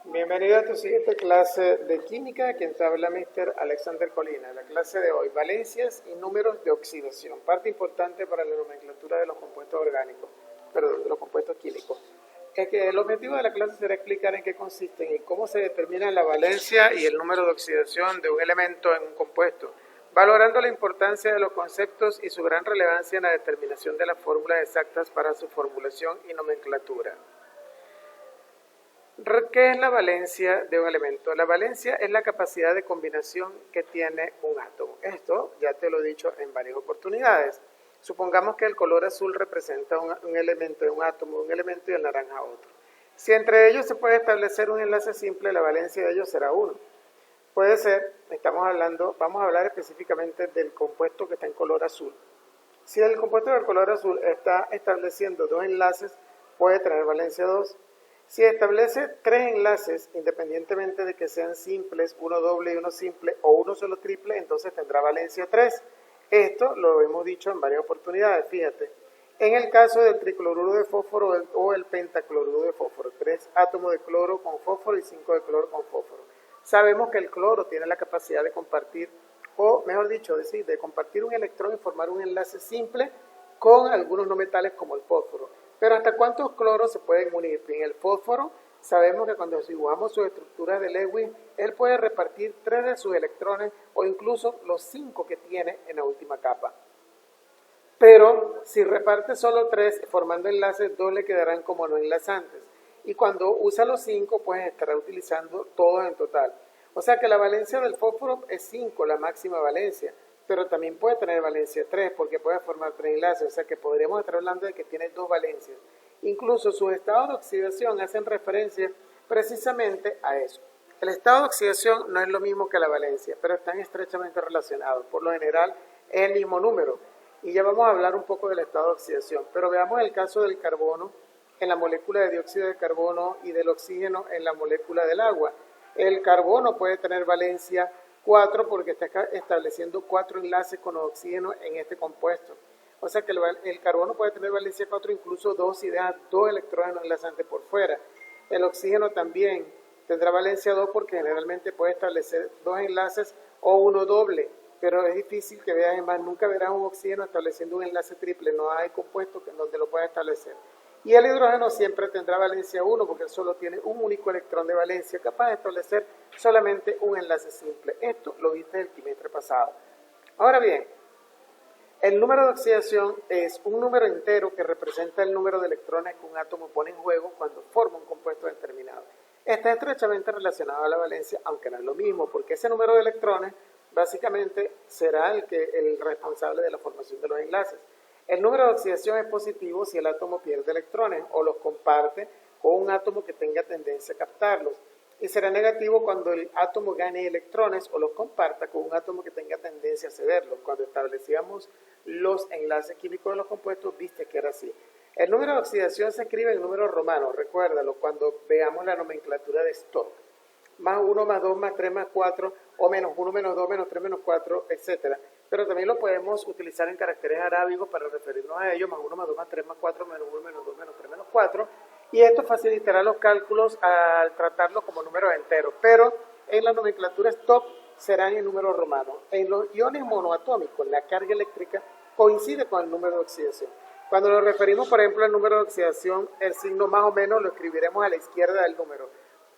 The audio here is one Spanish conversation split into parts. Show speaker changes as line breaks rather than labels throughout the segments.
Bienvenido a tu siguiente clase de química, quien te habla Mr. Alexander Colina. La clase de hoy, valencias y números de oxidación, parte importante para la nomenclatura de los compuestos orgánicos, perdón, de los compuestos químicos. El objetivo de la clase será explicar en qué consisten y cómo se determina la valencia y el número de oxidación de un elemento en un compuesto, valorando la importancia de los conceptos y su gran relevancia en la determinación de las fórmulas exactas para su formulación y nomenclatura. ¿Qué es la valencia de un elemento? La valencia es la capacidad de combinación que tiene un átomo. Esto ya te lo he dicho en varias oportunidades. Supongamos que el color azul representa un elemento de un átomo, un elemento y el naranja otro. Si entre ellos se puede establecer un enlace simple, la valencia de ellos será 1. Puede ser, vamos a hablar específicamente del compuesto que está en color azul. Si el compuesto del color azul está estableciendo dos enlaces, puede tener valencia 2. Si establece tres enlaces, independientemente de que sean simples, uno doble y uno simple, o uno solo triple, entonces tendrá valencia 3. Esto lo hemos dicho en varias oportunidades, fíjate. En el caso del tricloruro de fósforo o el pentacloruro de fósforo, 3 átomos de cloro con fósforo y 5 de cloro con fósforo. Sabemos que el cloro tiene la capacidad de compartir, o mejor dicho, de compartir un electrón y formar un enlace simple con algunos no metales como el fósforo. Pero ¿hasta cuántos cloros se pueden unir? En el fósforo sabemos que cuando dibujamos su estructura de Lewis, él puede repartir 3 de sus electrones o incluso los 5 que tiene en la última capa. Pero si reparte solo 3 formando enlaces, 2 le quedarán como no enlazantes. Y cuando usa los 5, pues estará utilizando todos en total. O sea que la valencia del fósforo es 5, la máxima valencia. Pero también puede tener valencia 3 porque puede formar 3 enlaces, o sea que podríamos estar hablando de que tiene 2 valencias. Incluso sus estados de oxidación hacen referencia precisamente a eso. El estado de oxidación no es lo mismo que la valencia, pero están estrechamente relacionados. Por lo general es el mismo número. Y ya vamos a hablar un poco del estado de oxidación. Pero veamos el caso del carbono en la molécula de dióxido de carbono y del oxígeno en la molécula del agua. El carbono puede tener valencia 4 porque está estableciendo 4 enlaces con oxígeno en este compuesto. O sea que el carbono puede tener valencia 4, incluso 2 si deja 2 electrones no enlazantes por fuera. El oxígeno también tendrá valencia 2 porque generalmente puede establecer 2 enlaces o uno doble, pero es difícil que veas, además nunca verás un oxígeno estableciendo un enlace triple, no hay compuesto donde lo pueda establecer. Y el hidrógeno siempre tendrá valencia 1 porque él solo tiene un único electrón de valencia, capaz de establecer solamente un enlace simple. Esto lo viste el trimestre pasado. Ahora bien, el número de oxidación es un número entero que representa el número de electrones que un átomo pone en juego cuando forma un compuesto determinado. Está estrechamente relacionado a la valencia, aunque no es lo mismo, porque ese número de electrones básicamente será el responsable de la formación de los enlaces. El número de oxidación es positivo si el átomo pierde electrones o los comparte con un átomo que tenga tendencia a captarlos. Y será negativo cuando el átomo gane electrones o los comparta con un átomo que tenga tendencia a cederlos. Cuando establecíamos los enlaces químicos de los compuestos, viste que era así. El número de oxidación se escribe en números romanos, recuérdalo, cuando veamos la nomenclatura de Stock. Más 1, más 2, más 3, más 4, o menos 1, menos 2, menos 3, menos 4, etc. Pero también lo podemos utilizar en caracteres arábigos para referirnos a ellos, más 1, más 2, más 3, más 4, menos 1, menos 2, menos 3, menos 4, y esto facilitará los cálculos al tratarlos como números enteros, pero en la nomenclatura Stock serán en números romanos. En los iones monoatómicos, la carga eléctrica coincide con el número de oxidación. Cuando nos referimos, por ejemplo, al número de oxidación, el signo más o menos lo escribiremos a la izquierda del número,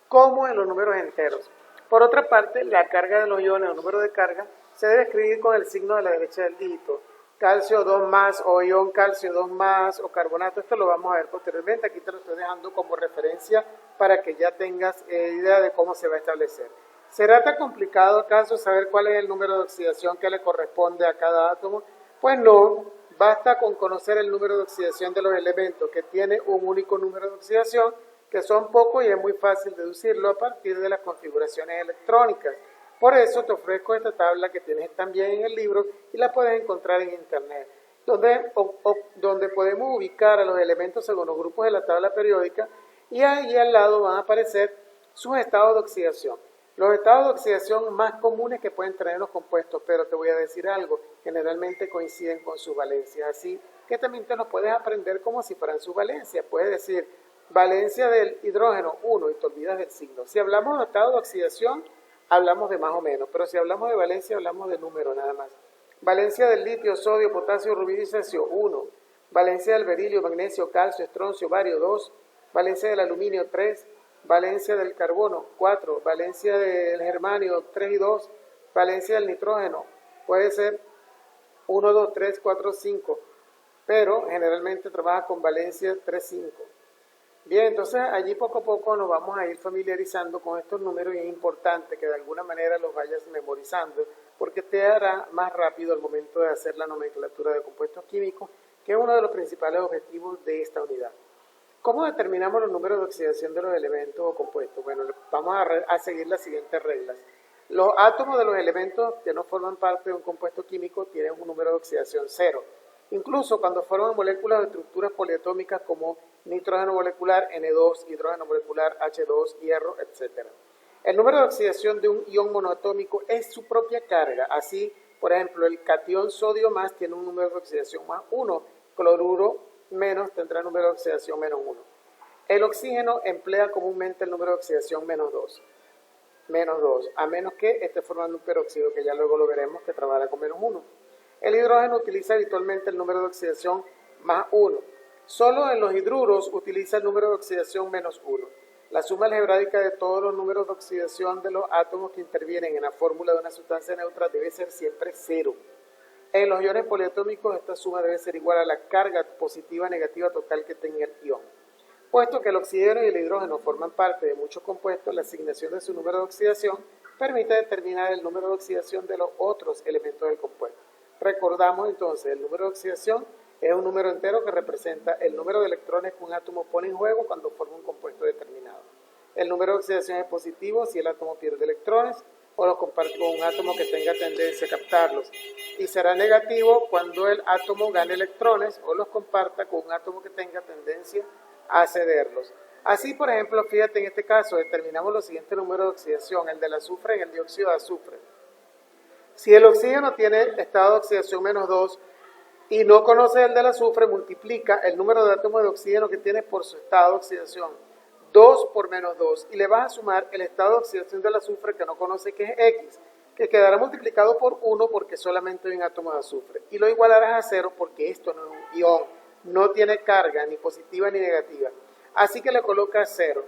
como en los números enteros. Por otra parte, la carga de los iones, el número de carga, se debe escribir con el signo de la derecha del dígito. Calcio 2 más, o ion calcio 2 más, o carbonato, esto lo vamos a ver posteriormente. Aquí te lo estoy dejando como referencia para que ya tengas idea de cómo se va a establecer. ¿Será tan complicado acaso saber cuál es el número de oxidación que le corresponde a cada átomo? Pues no, basta con conocer el número de oxidación de los elementos, que tiene un único número de oxidación, que son pocos y es muy fácil deducirlo a partir de las configuraciones electrónicas. Por eso te ofrezco esta tabla que tienes también en el libro y la puedes encontrar en internet, donde podemos ubicar a los elementos según los grupos de la tabla periódica y ahí al lado van a aparecer sus estados de oxidación. Los estados de oxidación más comunes que pueden tener los compuestos, pero te voy a decir algo, generalmente coinciden con sus valencias, así que también te los puedes aprender como si fueran sus valencias. Puedes decir Valencia del hidrógeno, 1, y te olvidas del signo. Si hablamos de estado de oxidación, hablamos de más o menos, pero si hablamos de valencia, hablamos de número nada más. Valencia del litio, sodio, potasio, rubilo y cesio, 1. Valencia del berilio, magnesio, calcio, estroncio, bario, 2. Valencia del aluminio, 3. Valencia del carbono, 4. Valencia del germanio, 3 y 2. Valencia del nitrógeno, puede ser 1, 2, 3, 4, 5, pero generalmente trabaja con valencia 3, 5. Bien, entonces allí poco a poco nos vamos a ir familiarizando con estos números y es importante que de alguna manera los vayas memorizando porque te hará más rápido al momento de hacer la nomenclatura de compuestos químicos, que es uno de los principales objetivos de esta unidad. ¿Cómo determinamos los números de oxidación de los elementos o compuestos? Bueno, vamos a seguir las siguientes reglas. Los átomos de los elementos que no forman parte de un compuesto químico tienen un número de oxidación 0. Incluso cuando forman moléculas de estructuras poliatómicas como nitrógeno molecular, N2, hidrógeno molecular, H2, hierro, etc. El número de oxidación de un ion monoatómico es su propia carga. Así, por ejemplo, el catión sodio más tiene un número de oxidación más 1, cloruro menos tendrá número de oxidación menos 1. El oxígeno emplea comúnmente el número de oxidación menos 2, a menos que esté formando un peróxido, que ya luego lo veremos, que trabaja con menos 1. El hidrógeno utiliza habitualmente el número de oxidación más 1. Solo en los hidruros utiliza el número de oxidación menos 1. La suma algebraica de todos los números de oxidación de los átomos que intervienen en la fórmula de una sustancia neutra debe ser siempre 0. En los iones poliatómicos esta suma debe ser igual a la carga positiva negativa total que tenga el ion. Puesto que el oxígeno y el hidrógeno forman parte de muchos compuestos, la asignación de su número de oxidación permite determinar el número de oxidación de los otros elementos del compuesto. Recordamos entonces, el número de oxidación es un número entero que representa el número de electrones que un átomo pone en juego cuando forma un compuesto determinado. El número de oxidación es positivo si el átomo pierde electrones o los comparte con un átomo que tenga tendencia a captarlos, y será negativo cuando el átomo gane electrones o los comparta con un átomo que tenga tendencia a cederlos. Así, por ejemplo, fíjate, en este caso determinamos los siguientes números de oxidación, el del azufre en el dióxido de azufre. Si el oxígeno tiene estado de oxidación menos 2 y no conoce el del azufre, multiplica el número de átomos de oxígeno que tiene por su estado de oxidación, 2 por menos 2, y le vas a sumar el estado de oxidación del azufre que no conoce, que es X, que quedará multiplicado por 1 porque solamente hay un átomo de azufre, y lo igualarás a 0 porque esto no es un ion, no tiene carga ni positiva ni negativa, así que le colocas 0.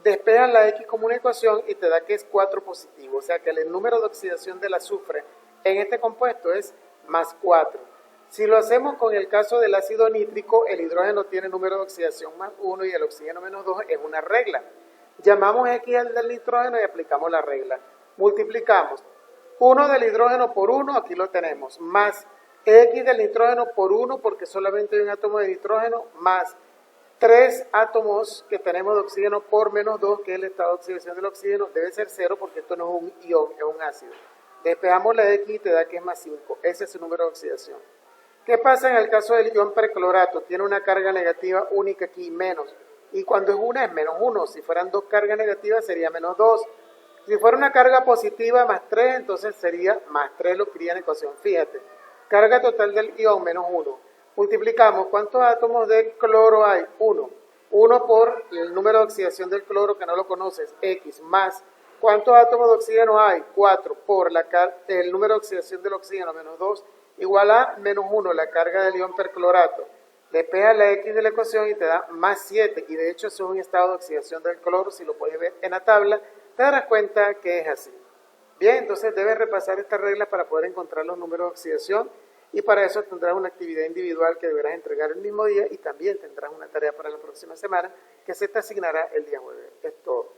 Despejas la X como una ecuación y te da que es 4 positivo, o sea que el número de oxidación del azufre en este compuesto es más 4. Si lo hacemos con el caso del ácido nítrico, el hidrógeno tiene número de oxidación más 1 y el oxígeno menos 2, es una regla. Llamamos X al del nitrógeno y aplicamos la regla. Multiplicamos 1 del hidrógeno por 1, aquí lo tenemos, más X del nitrógeno por 1 porque solamente hay un átomo de nitrógeno, más 3 átomos que tenemos de oxígeno por menos 2, que es el estado de oxidación del oxígeno, debe ser 0 porque esto no es un ion, es un ácido. Despejamos la X y te da que es más 5, ese es su número de oxidación. ¿Qué pasa en el caso del ion perclorato? Tiene una carga negativa única aquí, menos, y cuando es una es menos 1, si fueran dos cargas negativas sería menos 2, si fuera una carga positiva más 3, entonces sería más 3, lo escribía en ecuación, fíjate, carga total del ion menos 1. Multiplicamos, ¿cuántos átomos de cloro hay? 1. 1 por el número de oxidación del cloro, que no lo conoces, X, más, ¿cuántos átomos de oxígeno hay? 4 por el número de oxidación del oxígeno, menos 2, igual a menos 1, la carga del ion perclorato. Despeja la X de la ecuación y te da más 7, y de hecho eso es un estado de oxidación del cloro, si lo puedes ver en la tabla, te darás cuenta que es así. Bien, entonces debes repasar estas reglas para poder encontrar los números de oxidación, y para eso tendrás una actividad individual que deberás entregar el mismo día y también tendrás una tarea para la próxima semana que se te asignará el día jueves. Es todo.